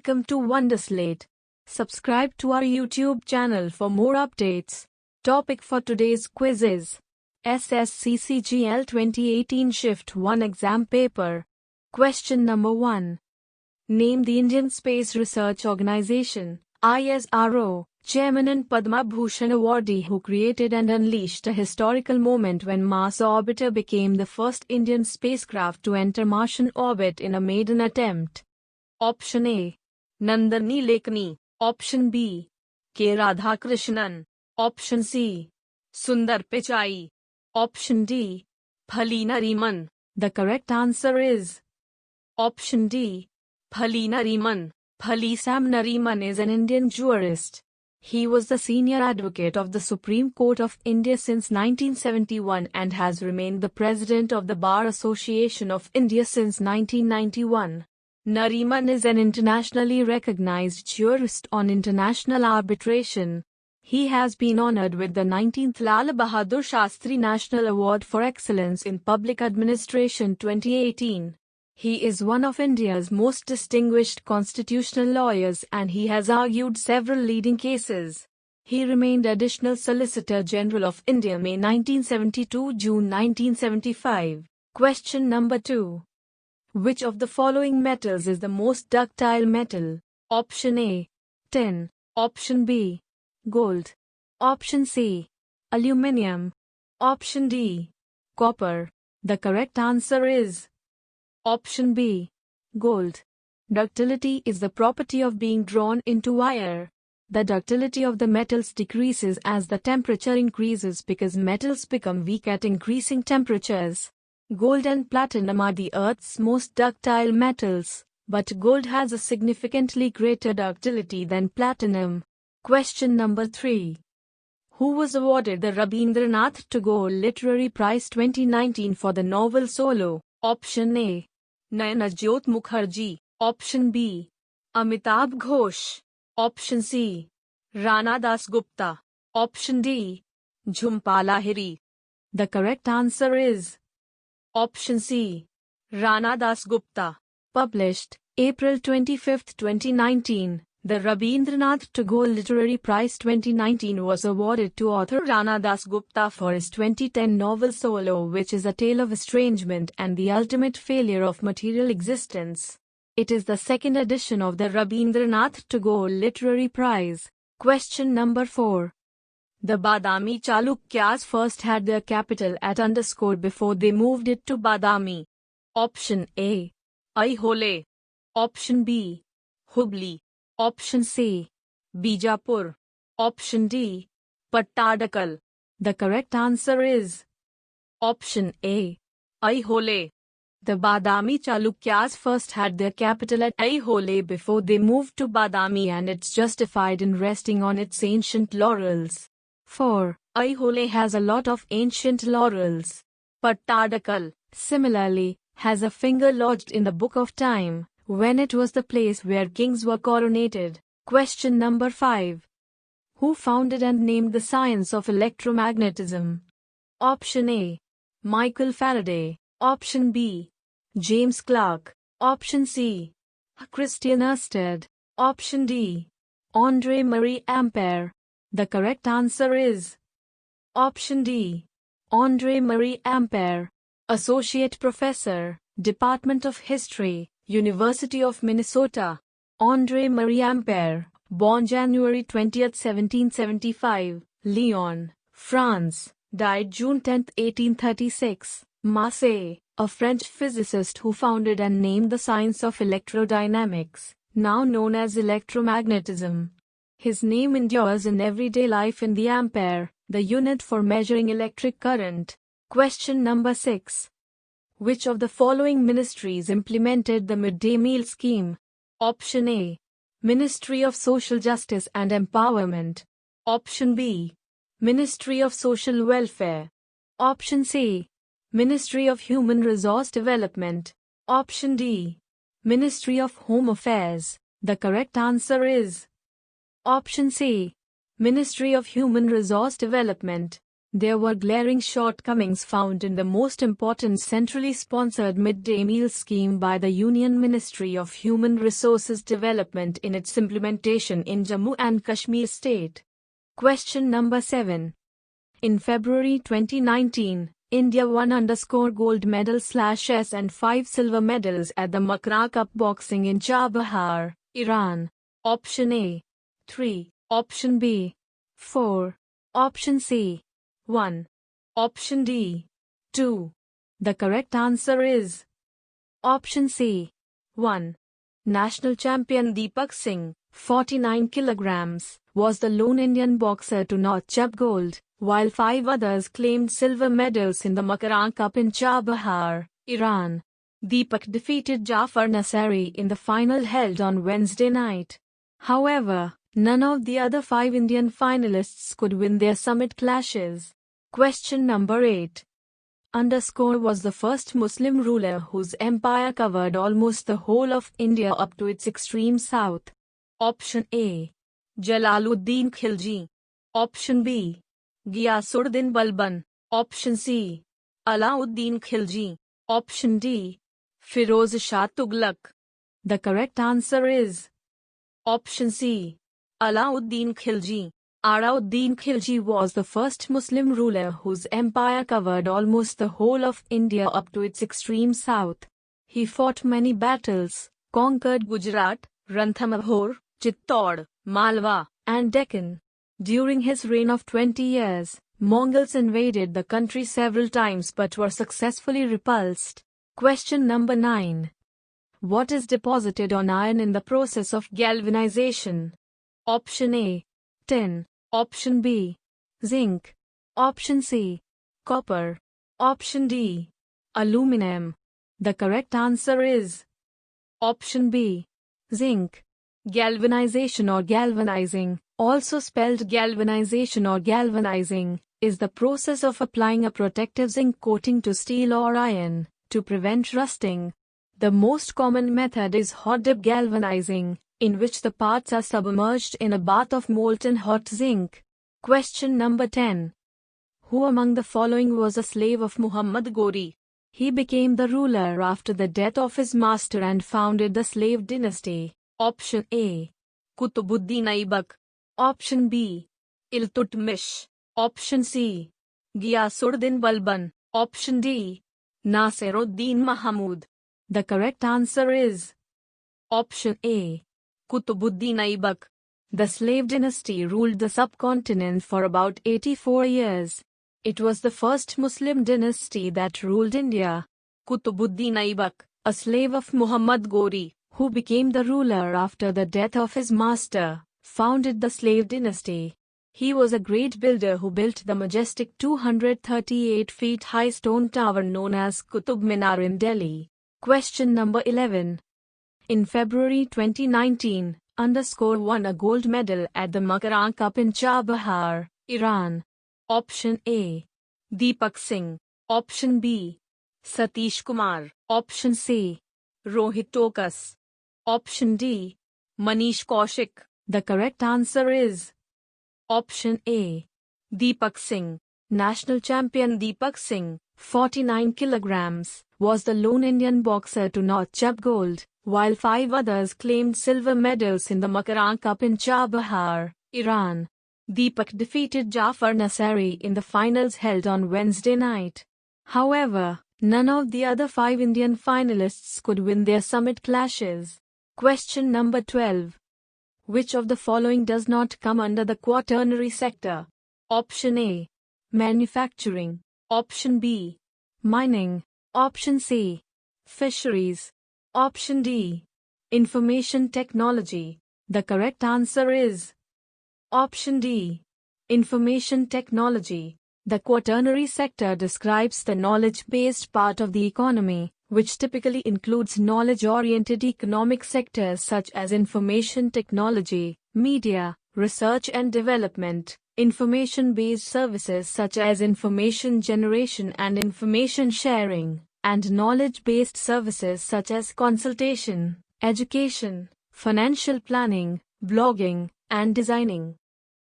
Welcome to Wonderslate. Subscribe to our YouTube channel for more updates. Topic for today's quiz is SSC CGL 2018 Shift-1 exam paper. Question number 1. Name the Indian Space Research Organization (ISRO) chairman and Padma Bhushan awardee who created and unleashed a historical moment when Mars orbiter became the first Indian spacecraft to enter Martian orbit in a maiden attempt. Option A. Nandini Lekani. Option B. K. Radhakrishnan. Option C. Sundar Pichai. Option D. Phali Nariman. The correct answer is Option D. Phali Nariman. Phali Sam Nariman is an Indian jurist. He was the senior advocate of the Supreme Court of India since 1971 and has remained the president of the Bar Association of India since 1991. Nariman is an internationally recognized jurist on international arbitration. He has been honored with the 19th Lal Bahadur Shastri National Award for Excellence in Public Administration 2018. He is one of India's most distinguished constitutional lawyers and he has argued several leading cases. He remained Additional Solicitor General of India May 1972–June 1975. Question number 2. Which of the following metals is the most ductile metal? Option A. Tin. Option B. Gold. Option C. Aluminium. Option D. Copper. The correct answer is Option B. Gold. Ductility is the property of being drawn into wire. The ductility of the metals decreases as the temperature increases because metals become weak at increasing temperatures. Gold and platinum are the Earth's most ductile metals, but gold has a significantly greater ductility than platinum. Question number 3. Who was awarded the Rabindranath Tagore Literary Prize 2019 for the novel Solo? Option A. Nayanajyot Mukherjee. Option B. Amitabh Ghosh. Option C. Rana Das Gupta. Option D. Jhumpa Lahiri. The correct answer is Option C. Rana Das Gupta. Published April 25, 2019. The Rabindranath Tagore Literary Prize 2019 was awarded to author Rana Das Gupta for his 2010 novel Solo, which is a tale of estrangement and the ultimate failure of material existence. It is the second edition of the Rabindranath Tagore Literary Prize. Question number 4. The Badami Chalukyas first had their capital at _ before they moved it to Badami. Option A. Aihole. Option B. Hubli. Option C. Bijapur. Option D. Pattadakal. The correct answer is Option A. Aihole. The Badami Chalukyas first had their capital at Aihole before they moved to Badami, and it's justified in resting on its ancient laurels. 4. Aihole has a lot of ancient laurels. Pattadakal, similarly, has a finger lodged in the Book of Time, when it was the place where kings were coronated. Question number 5. Who founded and named the science of electromagnetism? Option A. Michael Faraday. Option B. James Clerk. Option C. Christian Ørsted. Option D. André Marie Ampère. The correct answer is Option D. André Marie Ampère. Associate Professor, Department of History, University of Minnesota. André Marie Ampère, born January 20, 1775, Lyon, France, died June 10, 1836, Marseille, a French physicist who founded and named the science of electrodynamics, now known as electromagnetism. His name endures in everyday life in the ampere, the unit for measuring electric current. Question number 6. Which of the following ministries implemented the Midday Meal scheme? Option A. Ministry of Social Justice and Empowerment. Option B. Ministry of Social Welfare. Option C. Ministry of Human Resource Development. Option D. Ministry of Home Affairs. The correct answer is Option C. Ministry of Human Resource Development. There were glaring shortcomings found in the most important centrally sponsored midday meal scheme by the Union Ministry of Human Resources Development in its implementation in Jammu and Kashmir state. Question number 7. In February 2019, India won _gold medal/s and 5 silver medals at the Makran Cup Boxing in Chabahar, Iran. Option A 3, Option B 4, Option C 1, Option D 2. The correct answer is Option C 1. National champion Deepak Singh, 49 kilograms, was the lone Indian boxer to notch up gold, while 5 others claimed silver medals in the Makran Cup in Chabahar, Iran. Deepak defeated Jafar Nassari in the final held on Wednesday night. However, none of the other 5 Indian finalists could win their summit clashes. Question number 8. Was the first Muslim ruler whose empire covered almost the whole of India up to its extreme south. Option A. Jalaluddin Khilji. Option B. Ghiyasuddin Balban. Option C. Alauddin Khilji. Option D. Firoz Shah Tughlaq. The correct answer is Option C. Alauddin Khilji. Alauddin Khilji was the first Muslim ruler whose empire covered almost the whole of India up to its extreme south. He fought many battles, conquered Gujarat, Ranthambore, Chittor, Malwa, and Deccan. During his reign of 20 years, Mongols invaded the country several times but were successfully repulsed. Question number 9. What is deposited on iron in the process of galvanization? Option A. Tin. Option B. Zinc. Option C. Copper. Option D. Aluminum. The correct answer is Option B. Zinc. Galvanization or galvanizing, also spelled galvanization or galvanizing, is the process of applying a protective zinc coating to steel or iron to prevent rusting. The most common method is hot dip galvanizing, in which the parts are submerged in a bath of molten hot zinc. Question number 10. Who among the following was a slave of Muhammad Ghori? He became the ruler after the death of his master and founded the Slave Dynasty. Option A. Qutbuddin Aibak. Option B. Iltutmish. Option C. Ghiyasuddin Balban. Option D. Nasiruddin Mahmud. The correct answer is Option A. Qutbuddin Aibak. The Slave Dynasty ruled the subcontinent for about 84 years. It was the first Muslim dynasty that ruled India. Qutbuddin Aibak, a slave of Muhammad Ghori, who became the ruler after the death of his master, founded the Slave Dynasty. He was a great builder who built the majestic 238 feet high stone tower known as Qutub Minar in Delhi. Question number 11. In February 2019, won a gold medal at the Makran Cup in Chabahar, Iran. Option A. Deepak Singh. Option B. Satish Kumar. Option C. Rohit Tokas. Option D. Manish Kaushik. The correct answer is Option A. Deepak Singh. National champion Deepak Singh, 49 kilograms, was the lone Indian boxer to notch up gold, while 5 others claimed silver medals in the Makran Cup in Chabahar, Iran. Deepak defeated Jafar Nassari in the finals held on Wednesday night. However, none of the other 5 Indian finalists could win their summit clashes. Question number 12. Which of the following does not come under the Quaternary sector? Option A. Manufacturing. Option B. Mining. Option C. Fisheries. Option D. Information technology. The correct answer is Option D. Information technology. The Quaternary sector describes the knowledge-based part of the economy, which typically includes knowledge-oriented economic sectors such as information technology, media, research and development, information-based services such as information generation and information sharing, and knowledge-based services such as consultation, education, financial planning, blogging, and designing.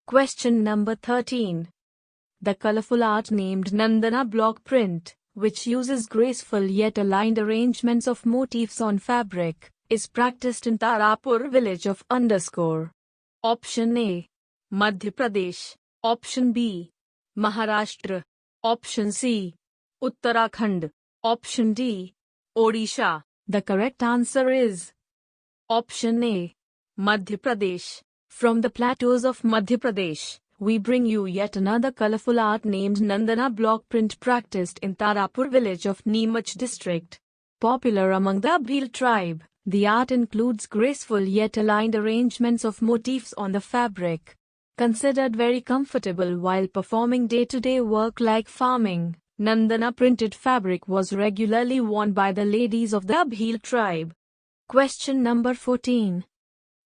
Question number 13. The colorful art named Nandana block print, which uses graceful yet aligned arrangements of motifs on fabric, is practiced in Tarapur village of _ Option A. Madhya Pradesh. Option B. Maharashtra. Option C. Uttarakhand. Option D. Odisha. The correct answer is Option A. Madhya Pradesh. From the plateaus of Madhya Pradesh, we bring you yet another colorful art named Nandana block print practiced in Tarapur village of Neemach district. Popular among the Bhil tribe, the art includes graceful yet aligned arrangements of motifs on the fabric. Considered very comfortable while performing day-to-day work like farming, Nandana printed fabric was regularly worn by the ladies of the Bhil tribe. Question number 14.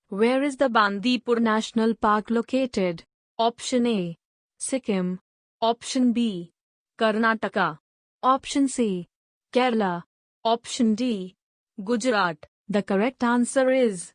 Where is the Bandipur National Park located? Option A. Sikkim. Option B. Karnataka. Option C. Kerala. Option D. Gujarat. The correct answer is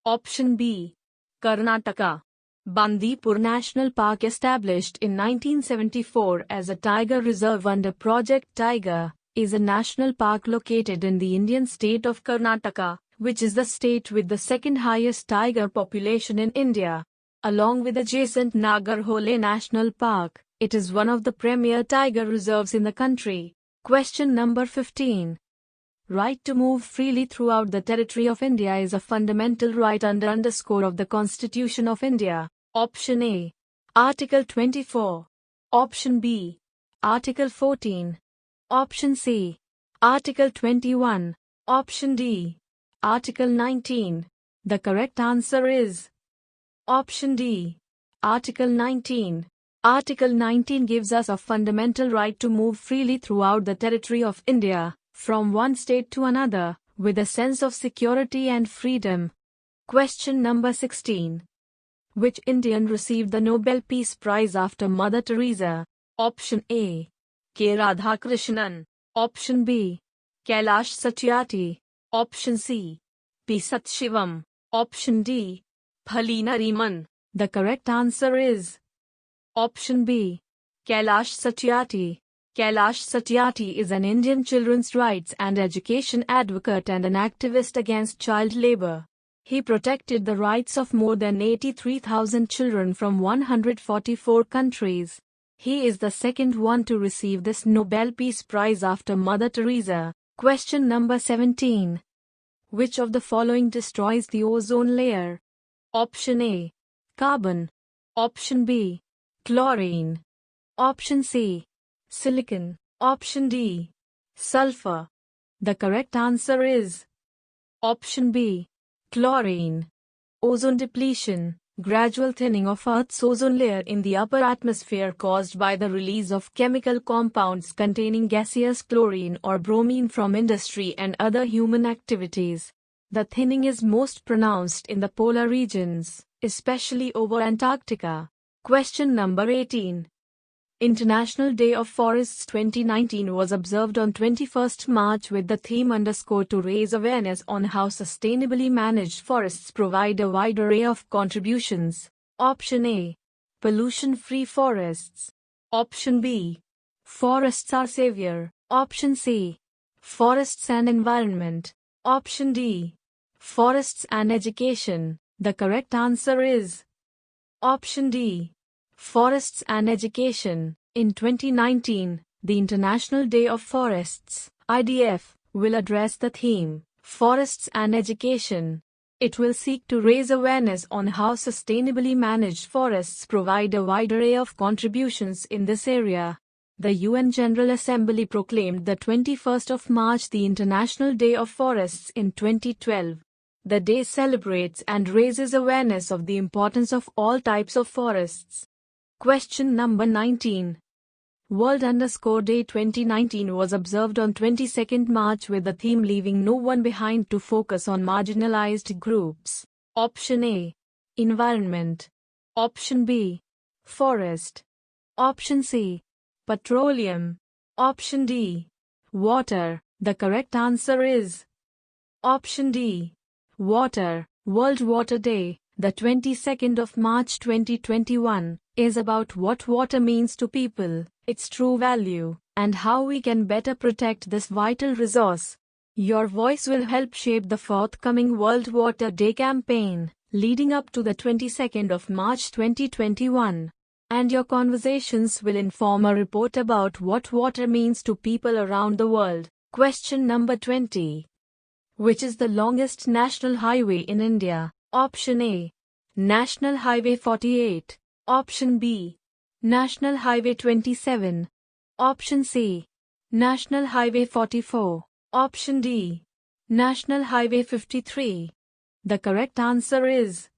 Option B. Karnataka. Bandipur National Park, established in 1974 as a tiger reserve under Project Tiger, is a national park located in the Indian state of Karnataka, which is the state with the second highest tiger population in India. Along with adjacent Nagarhole National Park, it is one of the premier tiger reserves in the country. Question number 15. Right to move freely throughout the territory of India is a fundamental right under _ of the Constitution of India. Option A. Article 24. Option B. Article 14. Option C. Article 21. Option D. Article 19. The correct answer is Option D. Article 19. Article 19 gives us a fundamental right to move freely throughout the territory of India, from one state to another, with a sense of security and freedom. Question number 16. Which Indian received the Nobel Peace Prize after Mother Teresa? Option A. K. Radhakrishnan. Option B. Kailash Satyarthi. Option C. P. Satshivam. Option D. Phali Nariman. The correct answer is Option B. Kailash Satyarthi. Kailash Satyarthi is an Indian children's rights and education advocate and an activist against child labor. He protected the rights of more than 83,000 children from 144 countries. He is the second one to receive this Nobel Peace Prize after Mother Teresa. Question number 17. Which of the following destroys the ozone layer? Option A. Carbon. Option B. Chlorine. Option C. Silicon. Option D. Sulfur. The correct answer is Option B. Chlorine. Ozone depletion, gradual thinning of Earth's ozone layer in the upper atmosphere caused by the release of chemical compounds containing gaseous chlorine or bromine from industry and other human activities. The thinning is most pronounced in the polar regions, especially over Antarctica. Question number 18. International Day of Forests 2019 was observed on 21st March with the theme _ to raise awareness on how sustainably managed forests provide a wide array of contributions. Option A. Pollution-free forests. Option B. Forests are savior. Option C. Forests and environment. Option D. Forests and education. The correct answer is Option D. Forests and education. In 2019, the International Day of Forests, IDF, will address the theme, Forests and Education. It will seek to raise awareness on how sustainably managed forests provide a wide array of contributions in this area. The UN General Assembly proclaimed the 21st of March the International Day of Forests in 2012. The day celebrates and raises awareness of the importance of all types of forests. Question number 19. World _ Day 2019 was observed on 22nd March with the theme Leaving No One Behind to focus on marginalized groups. Option A. Environment. Option B. Forest. Option C. Petroleum. Option D. Water. The correct answer is Option D. Water. World Water Day, The 22nd of March 2021 is about what water means to people, its true value, and how we can better protect this vital resource. Your voice will help shape the forthcoming World Water Day campaign, leading up to the 22nd of March 2021. And your conversations will inform a report about what water means to people around the world. Question number 20. Which is the longest national highway in India? Option A. National Highway 48. Option B. National Highway 27. Option C. National Highway 44. Option D. National Highway 53. The correct answer is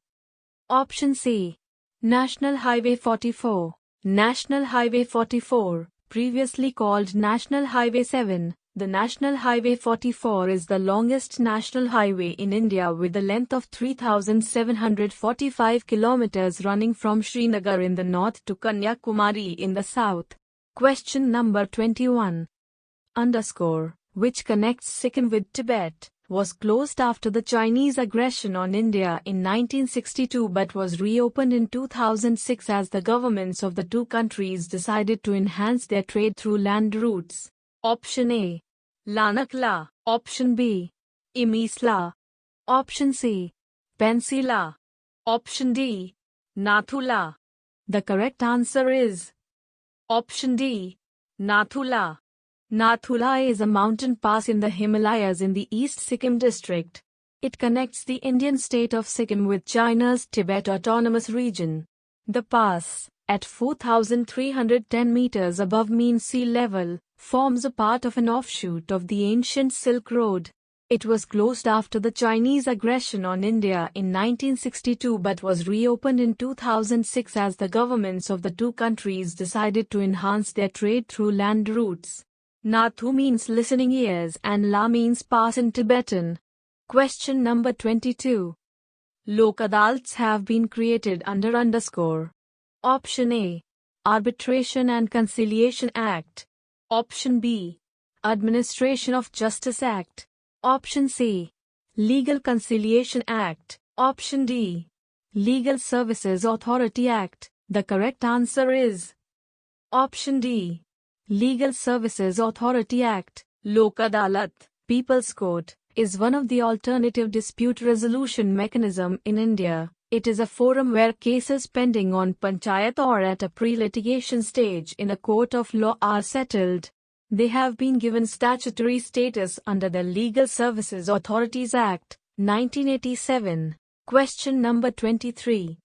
Option C. National Highway 44. National Highway 44, previously called National Highway 7. The National Highway 44 is the longest national highway in India with a length of 3,745 kilometers running from Srinagar in the north to Kanyakumari in the south. Question number 21. Which connects Sikkim with Tibet, was closed after the Chinese aggression on India in 1962 but was reopened in 2006 as the governments of the two countries decided to enhance their trade through land routes. Option A. Lanakla. Option B. Imisla. Option C. Pensila. Option D. Nathula. The correct answer is Option D. Nathula. Nathula is a mountain pass in the Himalayas in the East Sikkim district. It connects the Indian state of Sikkim with China's Tibet Autonomous Region. The pass, at 4,310 meters above mean sea level, forms a part of an offshoot of the ancient Silk Road. It was closed after the Chinese aggression on India in 1962 but was reopened in 2006 as the governments of the two countries decided to enhance their trade through land routes. Nathu means listening ears and La means pass in Tibetan. Question number 22. Lok Adalats have been created under Option A. Arbitration and Conciliation Act. Option B. Administration of Justice Act. Option C. Legal Conciliation Act. Option D. Legal Services Authority Act. The correct answer is Option D. Legal Services Authority Act. Lok Adalat, People's Court, is one of the alternative dispute resolution mechanism in India. It is a forum where cases pending on panchayat or at a pre-litigation stage in a court of law are settled. They have been given statutory status under the Legal Services Authorities Act, 1987. Question number 23.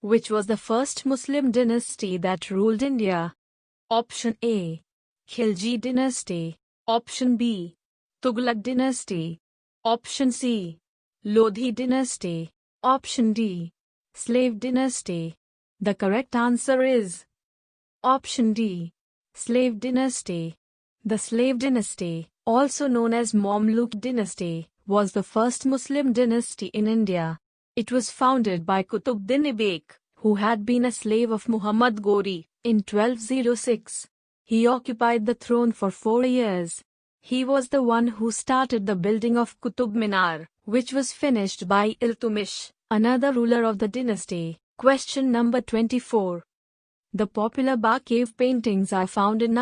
Which was the first Muslim dynasty that ruled India? Option A. Khilji dynasty. Option B. Tughlaq dynasty. Option C. Lodhi dynasty. Option D. Slave dynasty. The correct answer is Option D. Slave dynasty. The Slave dynasty, also known as Mamluk dynasty, was the first Muslim dynasty in India. It was founded by Qutbuddin Aibak, who had been a slave of Muhammad Ghori, in 1206. He occupied the throne for 4 years. He was the one who started the building of Qutub Minar, which was finished by Iltutmish, another ruler of the dynasty. Question number 24. The popular Ba cave paintings are found in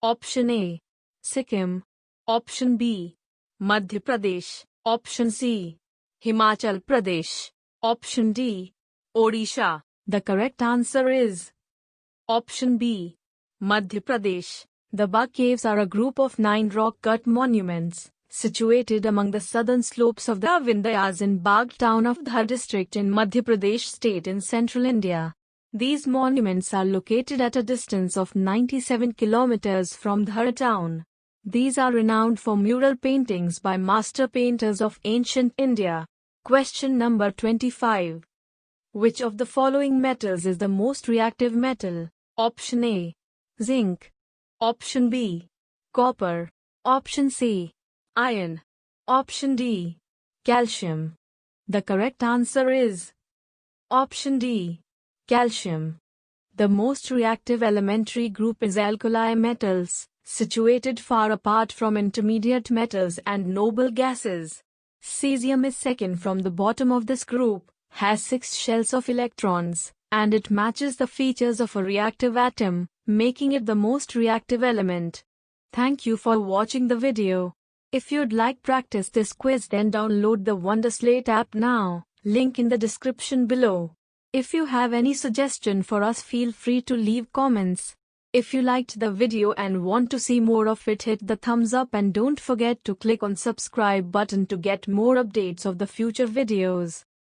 Option A. Sikkim. Option B. Madhya Pradesh. Option C. Himachal Pradesh. Option D. Odisha. The correct answer is Option B. Madhya Pradesh. The Ba caves are a group of 9 rock-cut monuments, situated among the southern slopes of the Vindhyas in Bagh town of Dhar district in Madhya Pradesh state in central India. These monuments are located at a distance of 97 kilometers from Dhar town. These are renowned for mural paintings by master painters of ancient India. Question number 25. Which of the following metals is the most reactive metal? Option A. Zinc. Option B. Copper. Option C. Iron. Option D. Calcium. The correct answer is Option D. Calcium. The most reactive elementary group is alkali metals, situated far apart from intermediate metals and noble gases. Cesium is second from the bottom of this group, has 6 shells of electrons, and it matches the features of a reactive atom, making it the most reactive element. Thank you for watching the video. If you'd like practice this quiz, then download the Wonderslate app now, link in the description below. If you have any suggestion for us, feel free to leave comments. If you liked the video and want to see more of it, hit the thumbs up and don't forget to click on subscribe button to get more updates of the future videos.